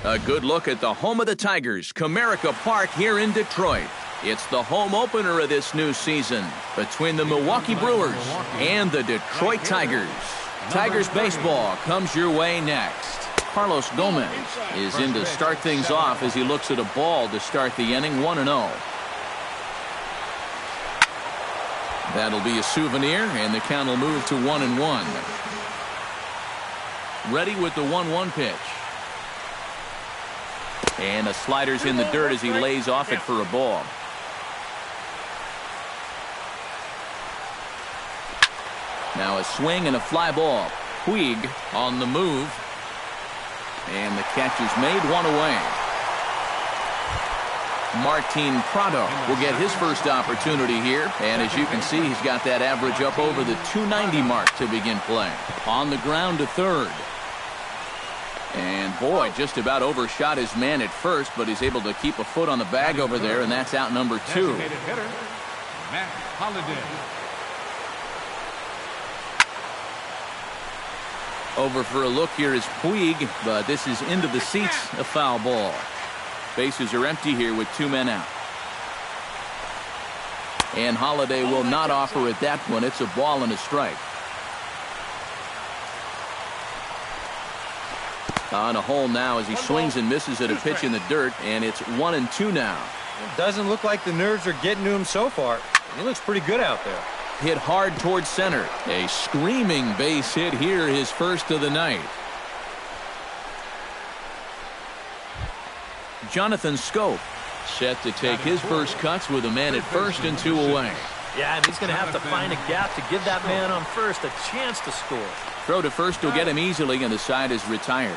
A good look at the home of the Tigers, Comerica Park here in Detroit. It's the home opener of this new season between the Milwaukee Brewers and the Detroit Tigers. Tigers baseball comes your way next. Carlos Gomez is in to start things off as he looks at a ball to start the inning, 1-0. That'll be a souvenir, and the count will move to 1-1. Ready with the 1-1 pitch. And the slider's in the dirt as he lays off it for a ball. Now a swing and a fly ball. Puig on the move. And the catch is made, one away. Martin Prado will get his first opportunity here. And as you can see, he's got that average up over the 290 mark to begin play. On the ground to third. And boy, just about overshot his man at first, but he's able to keep a foot on the bag over there, and that's out number 2. Matt Holliday. Over for a look here is Puig, but this is into the seats, a foul ball. Bases are empty here with 2 men out. And Holliday will not offer at that one. It's a ball and a strike. On a hole now as he swings and misses at a pitch in the dirt, and it's 1-2 now. It doesn't look like the nerves are getting to him so far. He looks pretty good out there. Hit hard towards center. A screaming base hit here, his first of the night. Jonathan Schoop set to take his first cuts with a man at first and 2 away. Yeah, and he's going to have to find a gap to give that man on first a chance to score. Throw to first will get him easily, and the side is retired.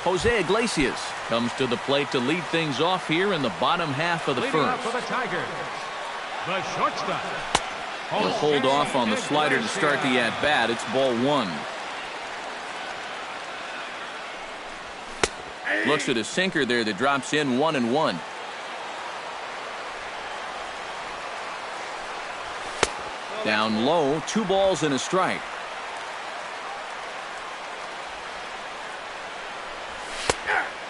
Jose Iglesias comes to the plate to lead things off here in the bottom half of the first. For the Tigers, the shortstop. He'll hold off on the slider to start the at-bat. It's ball 1. Looks at a sinker there that drops in, 1-1. Down low, 2 balls and a strike.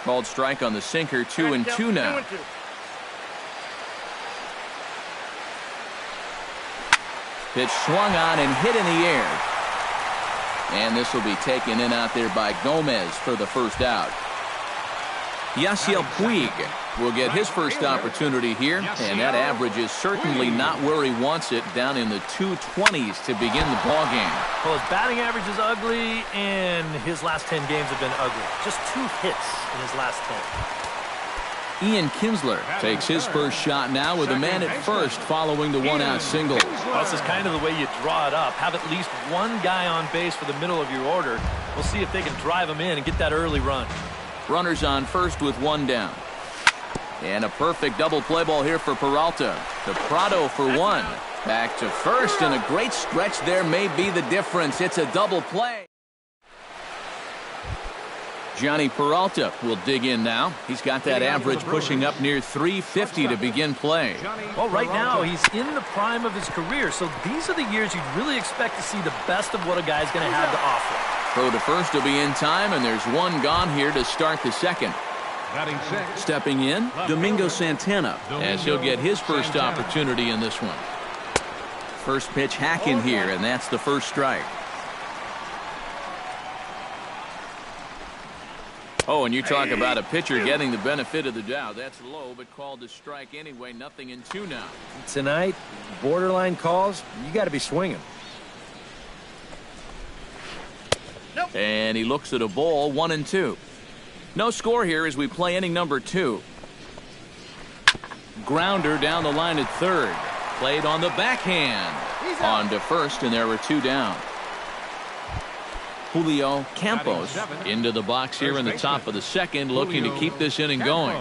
Balled strike on the sinker, 2-2 now. Pitch swung on and hit in the air. And this will be taken in out there by Gomez for the first out. Yasiel Puig will get his first opportunity here, and that average is certainly not where he wants it, down in the 220s to begin the ball game. Well, his batting average is ugly, and his last 10 games have been ugly. Just 2 hits in his last 10. Ian Kinsler takes his first shot now with a man at first following the 1-out single. Well, this is kind of the way you draw it up. Have at least one guy on base for the middle of your order. We'll see if they can drive him in and get that early run. Runners on first with 1 down. And a perfect double play ball here for Peralta. To Prado for 1. Back to first, and a great stretch there may be the difference. It's a double play. Johnny Peralta will dig in now. He's got that average pushing up near 350 to begin play. Well, right now he's in the prime of his career, so these are the years you'd really expect to see the best of what a guy's going to have to offer. Throw to first will be in time, and there's 1 gone here to start the second. Stepping in, Domingo Santana, as he'll get his first opportunity in this one. First pitch hacking here, and that's the first strike. Oh, and you talk about a pitcher getting the benefit of the doubt. That's low, but called a strike anyway. 0-2 now. Tonight, borderline calls, you got to be swinging. And he looks at a ball, 1-2. No score here as we play inning number 2. Grounder down the line at third. Played on the backhand. On to first, and there were 2 down. Julio Campos into the box here in the top of the second, looking to keep this inning going.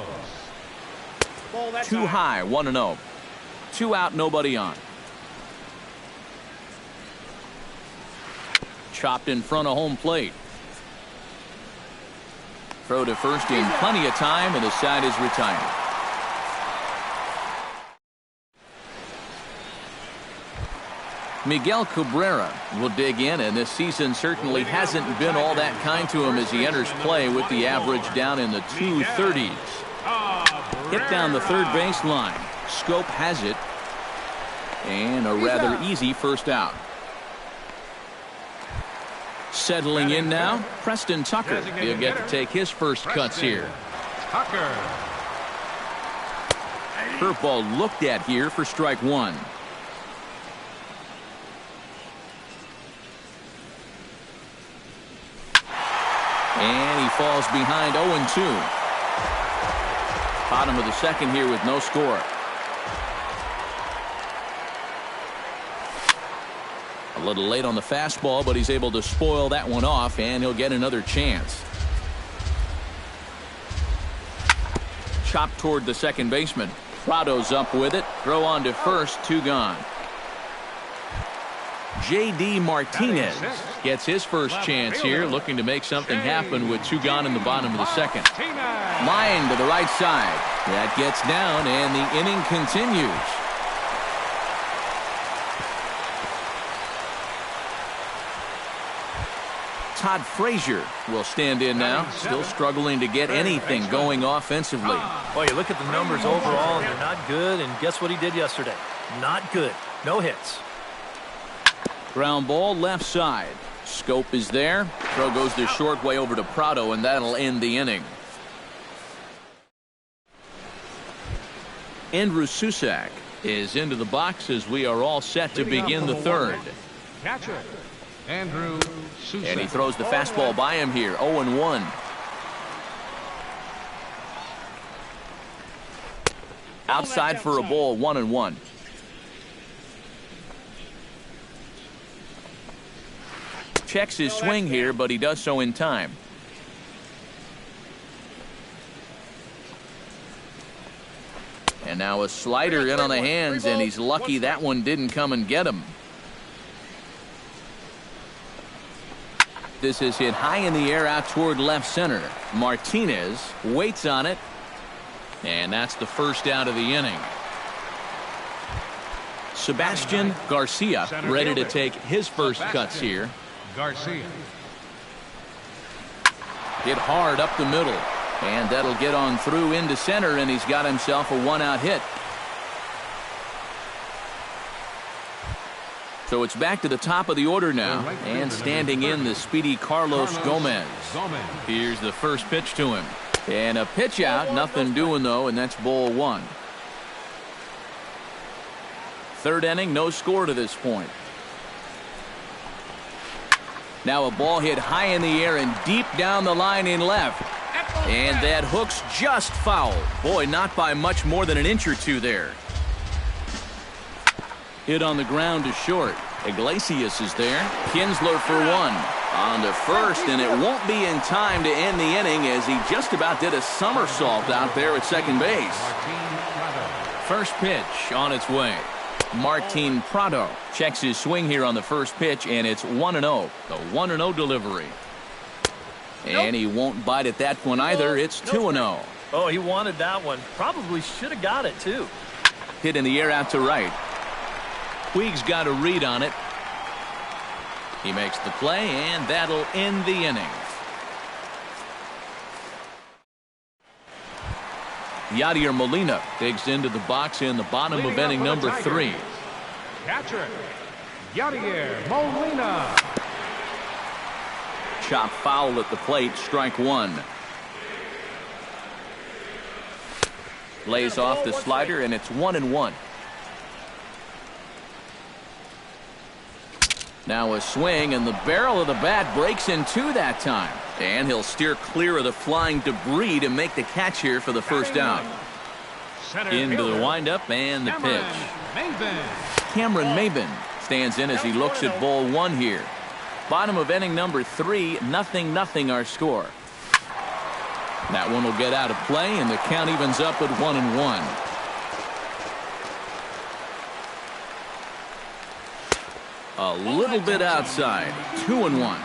Too high, 1-0. 2 out, nobody on. Chopped in front of home plate. Throw to first in plenty of time, and the side is retired. Miguel Cabrera will dig in, and this season certainly hasn't been all that kind to him as he enters play with the average down in the 230s. Hit down the third baseline. Schoop has it, and a rather easy first out. Settling in now, Preston Tucker. He'll get to take his first cuts here. Tucker. Curveball looked at here for strike one. And he falls behind 0-2. Bottom of the second here with no score. A little late on the fastball, but he's able to spoil that one off, and he'll get another chance. Chopped toward the second baseman. Prado's up with it. Throw on to first, 2 gone. J.D. Martinez gets his first chance here, looking to make something happen with 2 gone in the bottom of the second. Line to the right side. That gets down, and the inning continues. Todd Frazier will stand in now, still struggling to get anything going offensively. Boy, you look at the numbers overall, and they're not good, and guess what he did yesterday? Not good. No hits. Ground ball left side. Schoop is there. Throw goes the short way over to Prado, and that'll end the inning. Andrew Susac is into the box as we are all set to begin the third. Catcher, Andrew Susac. And he throws the fastball by him here, 0-1. Outside for a ball, 1-1. Checks his swing here, but he does so in time. And now a slider in on the hands, and he's lucky that one didn't come and get him. This is hit high in the air out toward left center. Martinez waits on it, and that's the first out of the inning. Sebastian Garcia ready to take his first cuts here. Garcia. Hit hard up the middle, and that'll get on through into center, and he's got himself a 1-out hit. So it's back to the top of the order now, and standing in the speedy Carlos Gomez. Here's the first pitch to him, and a pitch out, nothing doing though, and that's ball 1. Third inning, no score to this point. Now a ball hit high in the air and deep down the line in left. And that hook's just foul. Boy, not by much more than an inch or two there. Hit on the ground to short. Iglesias is there. Kinsler for 1. On to first, and it won't be in time to end the inning as he just about did a somersault out there at second base. First pitch on its way. Martin Prado checks his swing here on the first pitch, and it's 1-0. The 1-0 delivery. And he won't bite at that one either. It's 2-0. Oh, he wanted that one. Probably should have got it, too. Hit in the air out to right. Puig's got a read on it. He makes the play, and that'll end the inning. Yadier Molina digs into the box in the bottom of inning number 3. Catcher, Yadier Molina. Chop foul at the plate, strike 1. Lays off the slider, and it's 1-1. Now a swing, and the barrel of the bat breaks in 2 that time. And he'll steer clear of the flying debris to make the catch here for the first out. Into the windup and the pitch. Cameron Maybin stands in as he looks at ball 1 here. Bottom of inning number 3, 0-0 our score. That one will get out of play, and the count evens up at 1-1. A little bit outside, 2-1.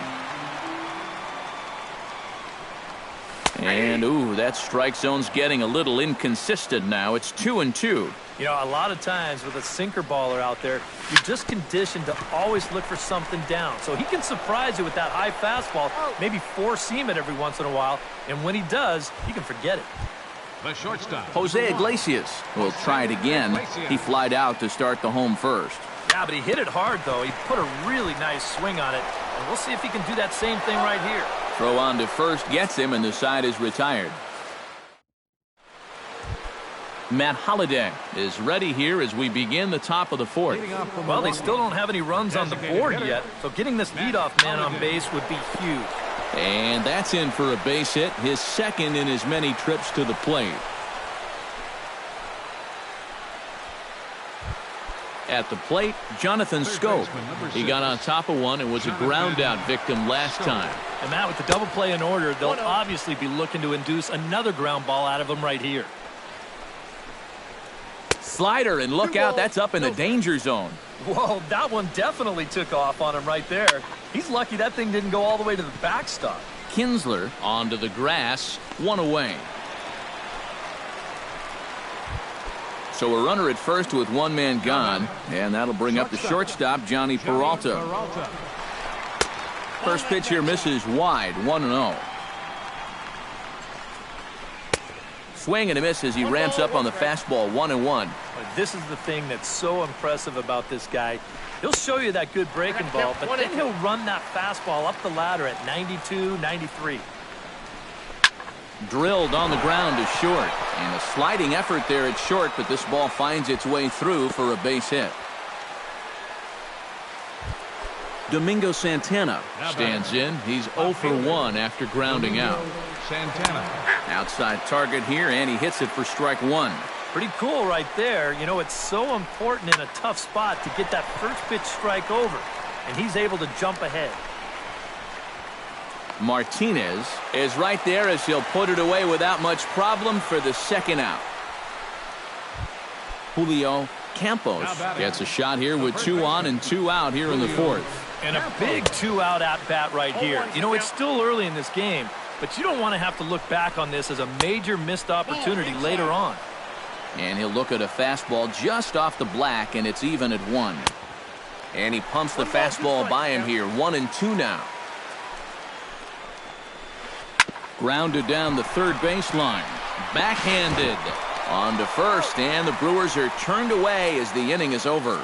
And, ooh, that strike zone's getting a little inconsistent now. It's 2-2. You know, a lot of times with a sinker baller out there, you're just conditioned to always look for something down. So he can surprise you with that high fastball, maybe four-seam it every once in a while, and when he does, you can forget it. The shortstop, Jose Iglesias will try it again. He flied out to start the home first. Yeah, but he hit it hard, though. He put a really nice swing on it, and we'll see if he can do that same thing right here. Throw on to first gets him, and the side is retired. Matt Holliday is ready here as we begin the top of the fourth. Well, they still don't have any runs on the board yet, so getting this leadoff man on base would be huge. And that's in for a base hit, his second in as many trips to the plate. At the plate, Jonathan Schoop. He got on top of one and was a ground out victim last time. And Matt, with the double play in order, they'll obviously be looking to induce another ground ball out of him right here. Slider, and look out, that's up in the danger zone. Whoa, that one definitely took off on him right there. He's lucky that thing didn't go all the way to the backstop. Kinsler onto the grass, one away. So a runner at first with one man gone, and that'll bring up the shortstop, Johnny Peralta. First pitch here misses wide, 1-0. Swing and a miss as he ramps up on the fastball, 1-1. This is the thing that's so impressive about this guy. He'll show you that good breaking ball, but then he'll run that fastball up the ladder at 92, 93. Drilled on the ground to short, and a sliding effort there at short, but this ball finds its way through for a base hit. Domingo Santana stands in. He's 0 for 1 after grounding out. Santana. Outside target here, and he hits it for strike one. Pretty cool right there. You know, it's so important in a tough spot to get that first pitch strike over, and he's able to jump ahead. Martinez is right there as he'll put it away without much problem for the second out. Julio Campos gets a shot here with 2 on and 2 out here in the fourth. And a big 2-out at-bat right here. You know, it's still early in this game, but you don't want to have to look back on this as a major missed opportunity later on. And he'll look at a fastball just off the black, and it's even at 1. And he pumps the fastball by him here, 1-2 now. Grounded down the third baseline. Backhanded on to first, and the Brewers are turned away as the inning is over.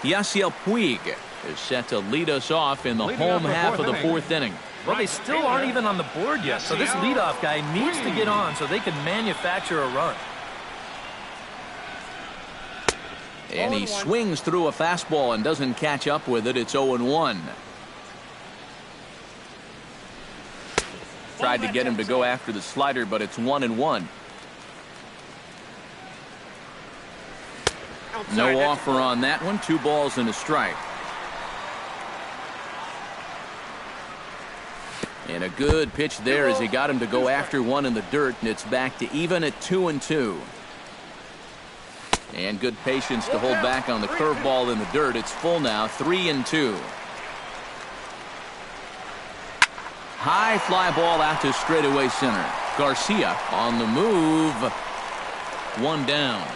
Yasiel Puig is set to lead us off in the home half of the fourth inning. Well, they still aren't even on the board yet, so this leadoff guy needs to get on so they can manufacture a run. And he swings through a fastball and doesn't catch up with it. It's 0-1. Tried to get him to go after the slider, but it's 1-1. No offer on that one. 2 balls and a strike. And a good pitch there as he got him to go after one in the dirt, and it's back to even at 2-2. And good patience to hold back on the curveball in the dirt. It's full now, 3-2. High fly ball out to straightaway center. Garcia on the move. 1 down.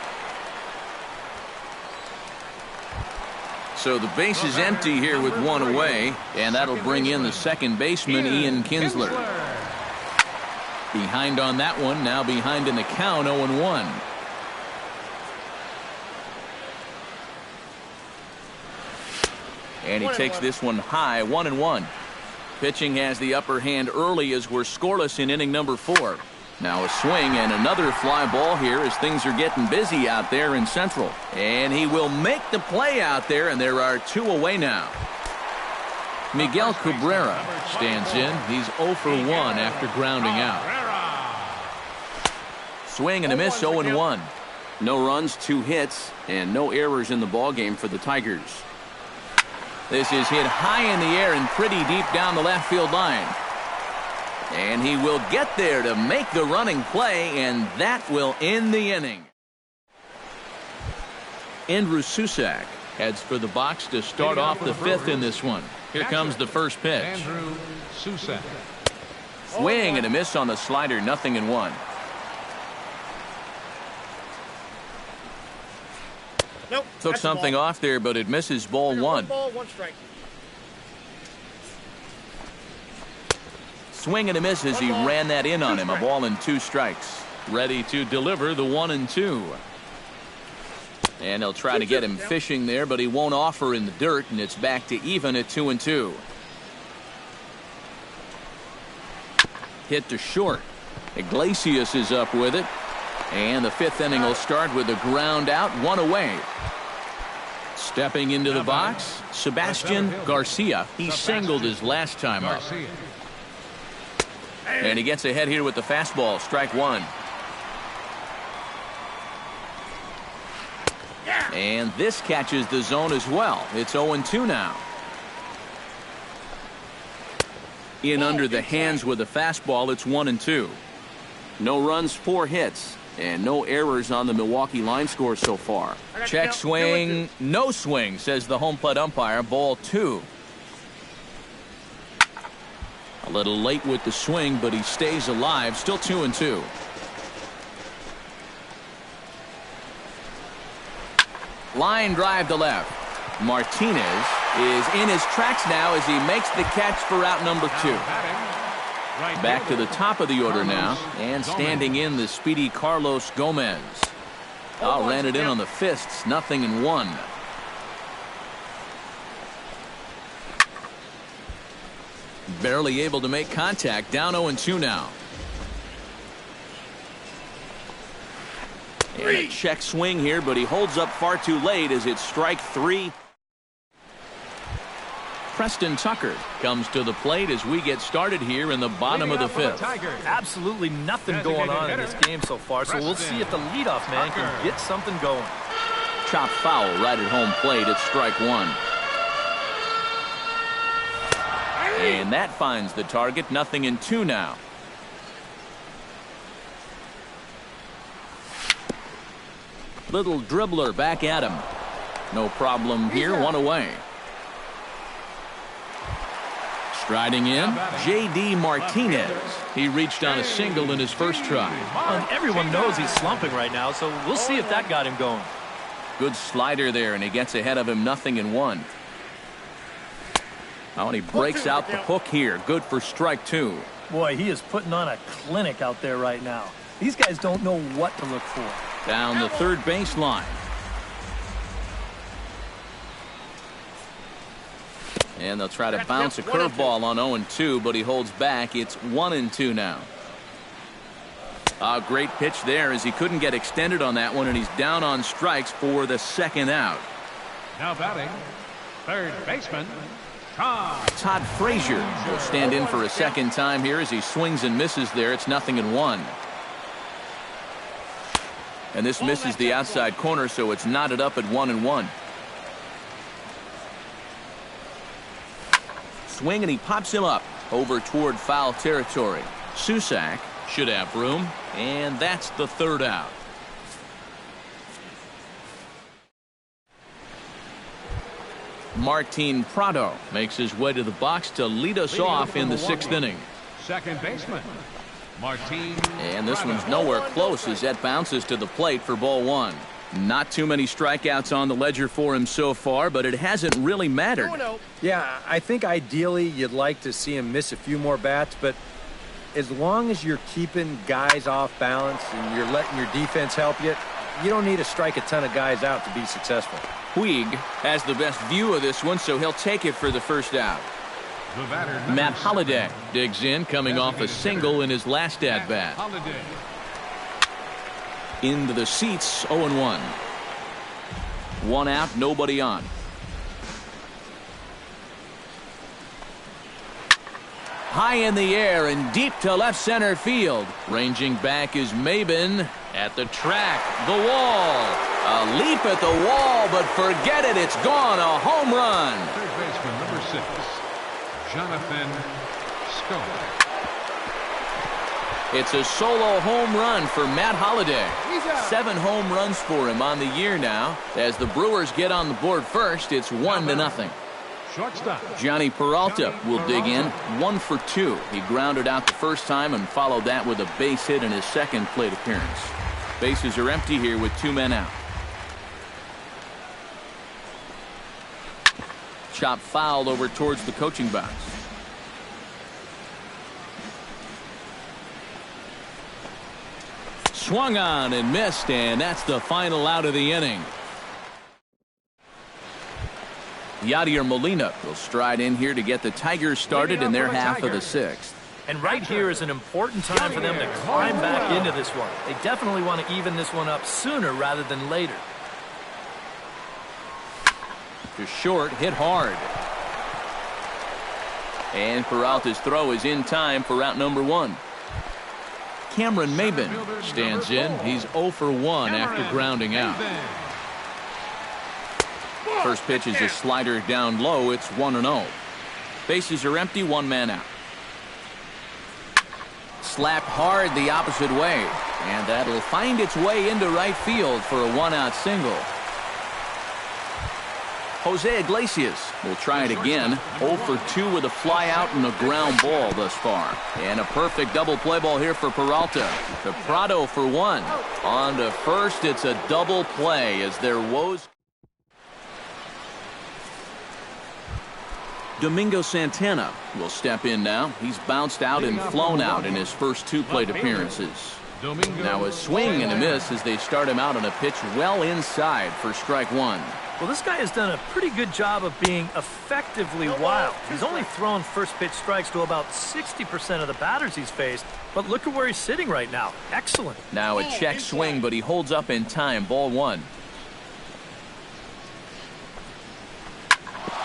So the base is empty here with 1 away, and that'll bring in the second baseman, Ian Kinsler. Behind on that one, now behind in the count, 0-1. And he takes this one high, 1-1. Pitching has the upper hand early as we're scoreless in inning number 4. Now a swing and another fly ball here as things are getting busy out there in Central. And he will make the play out there, and there are 2 away now. Miguel Cabrera stands in. He's 0 for 1 after grounding out. Swing and a miss, 0-1. No runs, 2 hits, and no errors in the ballgame for the Tigers. This is hit high in the air and pretty deep down the left field line. And he will get there to make the running play, and that will end the inning. Andrew Susac heads for the box to start off the 5th in this one. Here comes the first pitch. Andrew Susac. Swing and a miss on the slider, 0-1. took something off there, but it misses ball one. One ball, one strike. Swing and a miss as he ran that in on him. A ball and 2 strikes. Ready to deliver the 1-2. And he'll try to get him fishing there, but he won't offer in the dirt, and it's back to even at 2-2. Hit to short. Iglesias is up with it. And the 5th inning will start with a ground out, 1 away. Stepping into the box, Sebastian Garcia. He singled his last time up. And he gets ahead here with the fastball, strike 1. And this catches the zone as well. It's 0-2 now. In under the hands with a fastball, it's 1-2. No runs, 4 hits. And no errors on the Milwaukee line score so far. Check swing, no swing, says the home plate umpire. Ball 2. A little late with the swing, but he stays alive. Still 2-2. Line drive to left. Martinez is in his tracks now as he makes the catch for out number 2. Back to the top of the order now, and standing in the speedy Carlos Gomez. Ran it in on the fists, 0-1. Barely able to make contact, down 0-2 now. And a check swing here, but he holds up far too late as it's strike 3. Preston Tucker comes to the plate as we get started here in the bottom of the 5th. Absolutely nothing going on in this game so far, so we'll see if the leadoff man can get something going. Chop foul right at home plate. It's strike 1. And that finds the target. 0-2 now. Little dribbler back at him. No problem here. 1 away. Striding in, J.D. Martinez. He reached on a single in his first try. And everyone knows he's slumping right now, so we'll see if that got him going. Good slider there, and he gets ahead of him. 0-1. Oh, and he breaks out the hook here. Good for strike 2. Boy, he is putting on a clinic out there right now. These guys don't know what to look for. Down the third baseline. And they'll try to bounce a curveball on 0-2, but he holds back. It's 1-2 now. A great pitch there as he couldn't get extended on that one, and he's down on strikes for the 2nd out. Now batting, third baseman, Todd Frazier will stand in for a 2nd time here as he swings and misses there. It's 0-1. And this misses the outside corner, so it's knotted up at 1-1. Swing, and he pops him up over toward foul territory. Susac should have room, and that's the 3rd out. Martin Prado makes his way to the box to lead us off in the 6th inning. second baseman, Martin. And this one's nowhere close as that bounces to the plate for ball 1. Not too many strikeouts on the ledger for him so far, but it hasn't really mattered. Yeah, I think ideally you'd like to see him miss a few more bats, but as long as you're keeping guys off balance and you're letting your defense help you, you don't need to strike a ton of guys out to be successful. Puig has the best view of this one, so he'll take it for the 1st out. Matt Holliday digs in, coming off a single in his last at-bat. Into the seats, 0-1. 1 out, nobody on. High in the air and deep to left center field. Ranging back is Maben at the track, the wall. A leap at the wall, but forget it, it's gone. A home run. Third baseman, number 6, Jonathan Schoop. It's a solo home run for Matt Holliday. 7 home runs for him on the year now. As the Brewers get on the board first, it's 1-0. Shortstop. Johnny Peralta will dig in, 1 for 2. He grounded out the first time and followed that with a base hit in his 2nd plate appearance. Bases are empty here with 2 men out. Chop foul over towards the coaching box. Swung on and missed, and that's the final out of the inning. Yadier Molina will stride in here to get the Tigers started in their half of the sixth. And right here is an important time for them to climb back into this one. They definitely want to even this one up sooner rather than later. To short, hit hard. And Peralta's throw is in time for out number one. Cameron Maybin stands in. He's 0 for 1 after grounding out. First pitch is a slider down low. It's 1-0. Bases are empty, one man out. Slapped hard the opposite way, and that'll find its way into right field for a one-out single. Jose Iglesias will try it again. 0 for 2 with a fly out and a ground ball thus far. And a perfect double play ball here for Peralta. To Prado for 1. On to first, it's a double play as their woes. Domingo Santana will step in now. He's bounced out and flown out in his first 2 plate appearances. Now a swing and a miss as they start him out on a pitch well inside for strike 1. Well, this guy has done a pretty good job of being effectively wild. He's only thrown first pitch strikes to about 60% of the batters he's faced, but look at where he's sitting right now. Excellent. Now a check swing, but he holds up in time. Ball 1.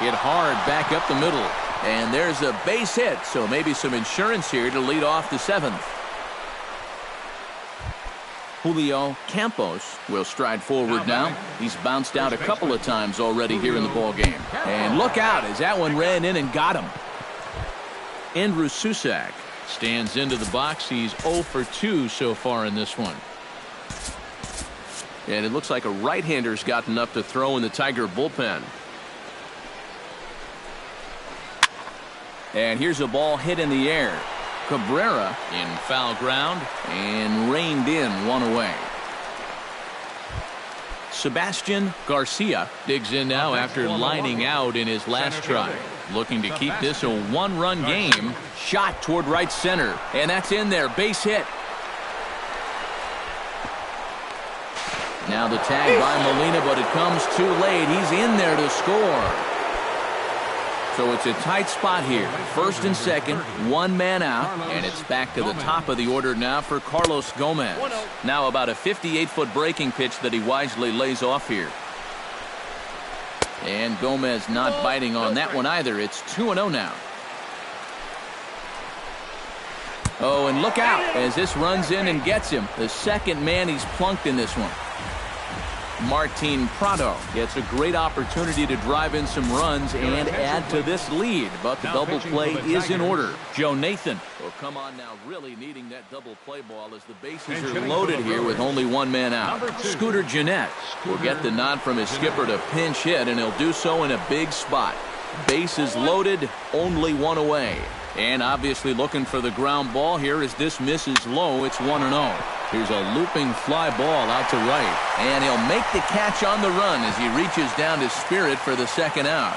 Hit hard back up the middle. And there's a base hit, so maybe some insurance here to lead off the 7th. Julio Campos will stride forward now. He's bounced out a couple of times already here in the ball game. And look out as that one ran in and got him. Andrew Susac stands into the box. He's 0 for 2 so far in this one. And it looks like a right-hander's gotten up to throw in the Tiger bullpen. And here's a ball hit in the air. Cabrera in foul ground and reined in, one away. Sebastian Garcia digs in now after lining out in his last try. Looking to keep this a one-run game. Shot toward right center, and that's in there. Base hit. Now the tag by Molina, but it comes too late. He's in there to score. So it's a tight spot here. First and second, one man out, and it's back to the top of the order now for Carlos Gomez. Now about a 58-foot breaking pitch that he wisely lays off here. And Gomez not biting on that one either. It's 2-0 now. Oh, and look out as this runs in and gets him. The second man he's plunked in this one. Martin Prado gets a great opportunity to drive in some runs and add to this lead, but the double play is in order. Joe Nathan will come on now, really needing that double play ball as the bases are loaded here with only one man out. Scooter Gennett will get the nod from his skipper to pinch hit, and he'll do so in a big spot. Bases loaded, only one away. And obviously looking for the ground ball here as this misses low. It's 1-0. Here's a looping fly ball out to right. And he'll make the catch on the run as he reaches down to Spirit for the second out.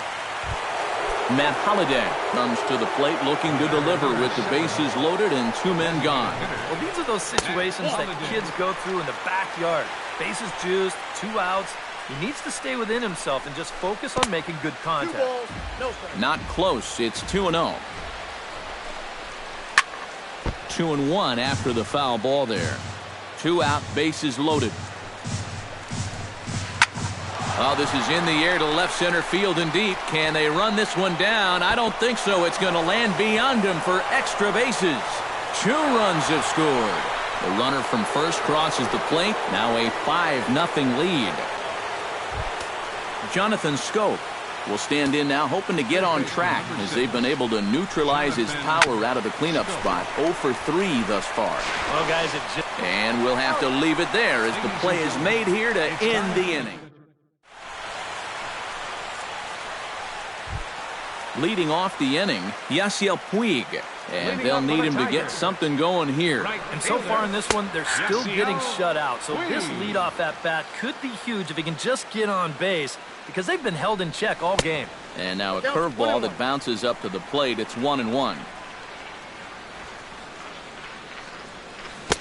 Matt Holliday comes to the plate looking to deliver with the bases loaded and two men gone. Well, these are those situations that kids go through in the backyard. Bases juiced, 2 outs. He needs to stay within himself and just focus on making good contact. Not close. It's 2-0. 2-1 after the foul ball there. 2 out, bases loaded. Oh, this is in the air to left center field and deep. Can they run this one down? I don't think so. It's going to land beyond him for extra bases. 2 runs have scored. The runner from first crosses the plate. Now a 5-0 lead. Jonathan Schoop will stand in now, hoping to get on track as they've been able to neutralize his power out of the cleanup spot. 0 for 3 thus far. Well, guys, and we'll have to leave it there as the play is made here to end the inning. Leading off the inning, Yasiel Puig And they'll need him to get something going here. And so far in this one, they're still getting shut out. So this leadoff at-bat could be huge if he can just get on base because they've been held in check all game. And now a curveball that bounces up to the plate. It's 1-1.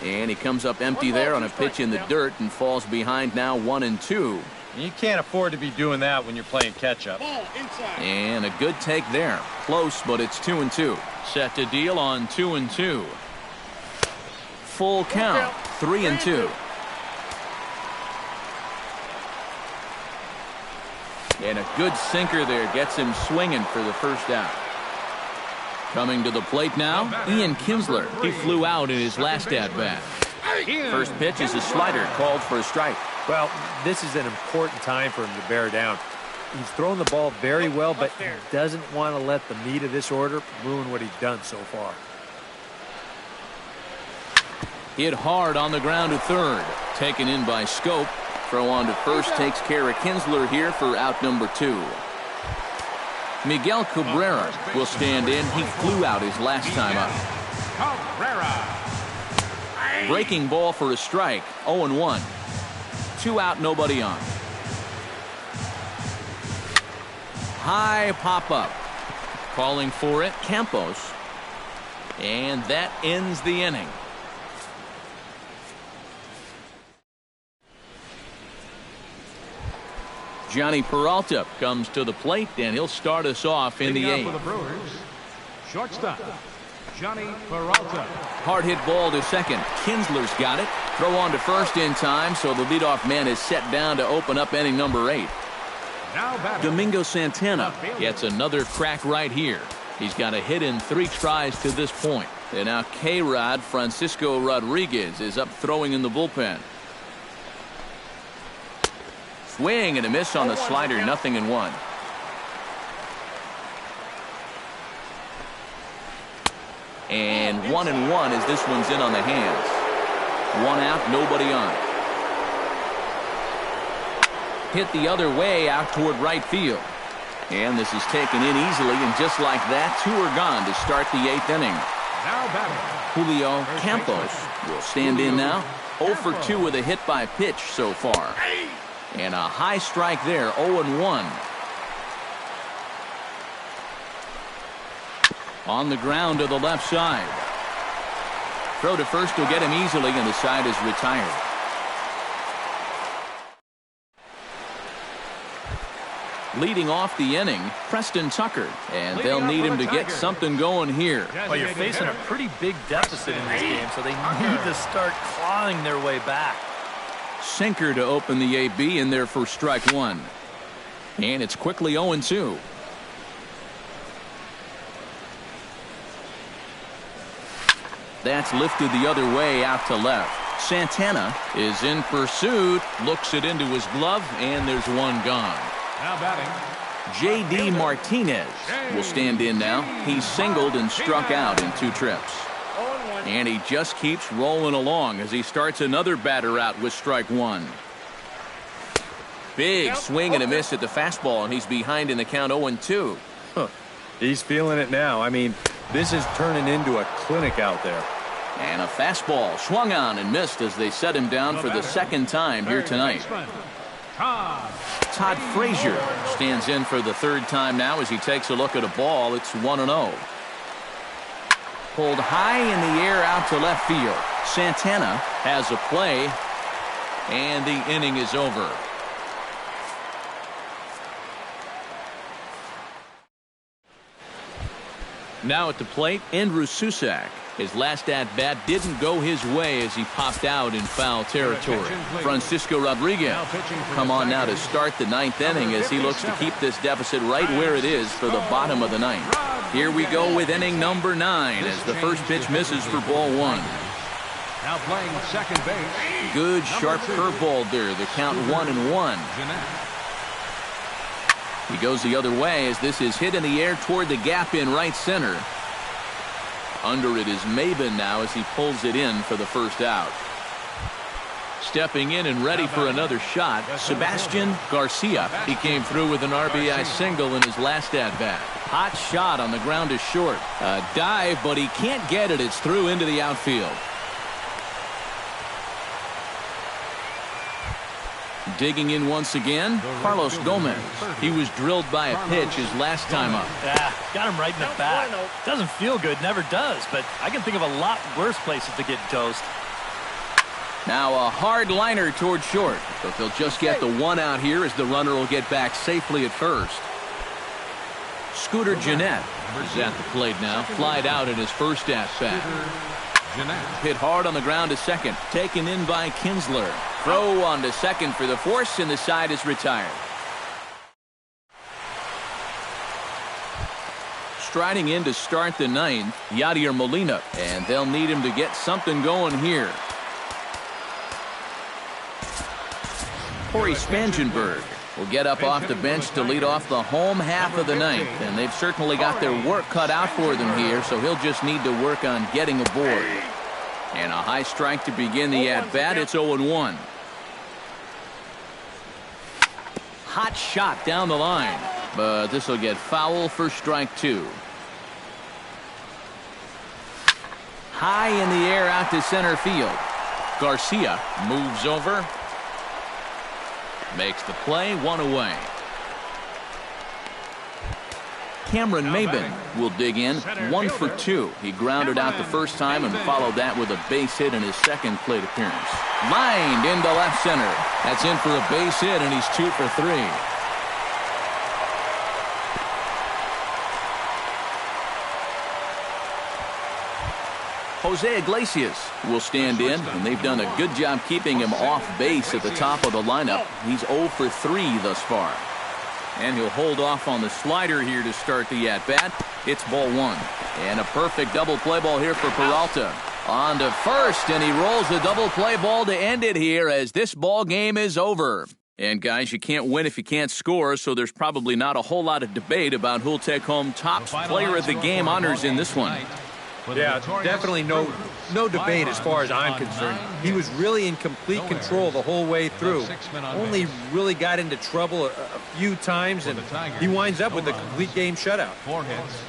And he comes up empty there on a pitch in the dirt and falls behind now 1-2. You can't afford to be doing that when you're playing catch-up. And a good take there. Close, but it's 2-2. Set to deal on 2-2. Full count, 3-2. And a good sinker there gets him swinging for the first out. Coming to the plate now, Ian Kinsler. He flew out in his last at-bat. First pitch is a slider called for a strike. Well, this is an important time for him to bear down. He's thrown the ball very well, but he doesn't want to let the meat of this order ruin what he's done so far. Hit hard on the ground to third. Taken in by Scope. Throw on to first takes care of Kinsler here for out number 2. Miguel Cabrera will stand in. He flew out his last time up. Breaking ball for a strike. 0-1. 2 out, nobody on. High pop-up. Calling for it, Campos. And that ends the inning. Johnny Peralta comes to the plate, and he'll start us off in the 8th. For the Brewers, shortstop, Johnny Peralta. Hard hit ball to second. Kinsler's got it. Throw on to first in time, so the leadoff man is set down to open up inning number 8. Domingo Santana gets another crack right here. He's got a hit in 3 tries to this point. And now K-Rod Francisco Rodriguez is up throwing in the bullpen. Swing and a miss on the slider, 0-1. And 1-1 as this one's in on the hands. 1 out, nobody on. Hit the other way out toward right field. And this is taken in easily, and just like that, 2 are gone to start the 8th inning. Julio Campos will stand in now. 0 for 2 with a hit by pitch so far. And a high strike there, 0-1. On the ground to the left side. Throw to first will get him easily, and the side is retired. Leading off the inning, Preston Tucker. And they'll need him to get something going here. Well, you're facing a pretty big deficit in this game, so they need to start clawing their way back. Sinker to open the AB in there for strike 1. And it's quickly 0-2. That's lifted the other way out to left. Santana is in pursuit, looks it into his glove, and there's one gone. Now batting, J.D. Martinez will stand in now. He's singled and struck out in 2 trips. And he just keeps rolling along as he starts another batter out with strike 1. Big swing and a miss at the fastball, and he's behind in the count 0-2. He's feeling it now. I mean, this is turning into a clinic out there. And a fastball swung on and missed as they set him down for the 2nd time here tonight. Todd Frazier stands in for the 3rd time now as he takes a look at a ball. It's 1-0. Pulled high in the air out to left field. Santana has a play, and the inning is over. Now at the plate, Andrew Susac. His last at-bat didn't go his way as he popped out in foul territory. Francisco Rodriguez come on now to start the 9th inning as he looks to keep this deficit right where it is for the bottom of the 9th. Here we go with inning number 9 as the first pitch misses for ball 1. now playing second base. Good sharp curveball there. The count 1-1. He goes the other way as this is hit in the air toward the gap in right center. Under it is Maben now as he pulls it in for the first out. Stepping in and ready for another shot, Sebastian Garcia. He came through with an RBI single in his last at-bat. Hot shot on the ground is short. A dive, but he can't get it. It's through into the outfield. Digging in once again, Carlos Gomez. He was drilled by a pitch his last time up. Got him right in the back. Doesn't feel good, never does, but I can think of a lot worse places to get dosed. Now a hard liner toward short, but they'll just get the one out here as the runner will get back safely at first. Scooter Gennett is at the plate now, flied out in his first at-bat. Hit hard on the ground to second, taken in by Kinsler. Throw on to second for the force, and the side is retired. Striding in to start the ninth, Yadier Molina, and they'll need him to get something going here. Corey Spangenberg will get up off the bench to lead off the home half of the ninth, and they've certainly got their work cut out for them here, so he'll just need to work on getting aboard. And a high strike to begin the at-bat. It's 0-1. Hot shot down the line, but this will get foul for strike two. High in the air out to center field. Garcia moves over. Makes the play, one away. Cameron Maybin will dig in, 1 for 2. He grounded out the first time and followed that with a base hit in his second plate appearance. Lined into left center. That's in for a base hit, and he's 2 for 3. Jose Iglesias will stand in, and they've done a good job keeping him off base at the top of the lineup. He's 0 for 3 thus far. And he'll hold off on the slider here to start the at-bat. It's ball one. And a perfect double play ball here for Peralta. On to first, and he rolls the double play ball to end it here as this ball game is over. And guys, you can't win if you can't score, so there's probably not a whole lot of debate about who'll take home top player of the game honors in this one. Yeah, definitely no debate as far as I'm concerned. He was really in complete control the whole way through. Only really got into trouble a few times, and he winds up with a complete game shutout. 4 hits,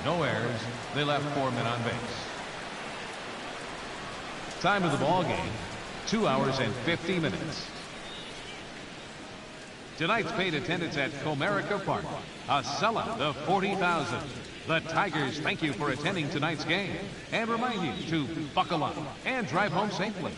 no errors. They left 4 men on base. Time of the ball game, 2 hours and 50 minutes. Tonight's paid attendance at Comerica Park, a sellout of 40,000. The Tigers thank you for attending tonight's game and remind you to buckle up and drive home safely.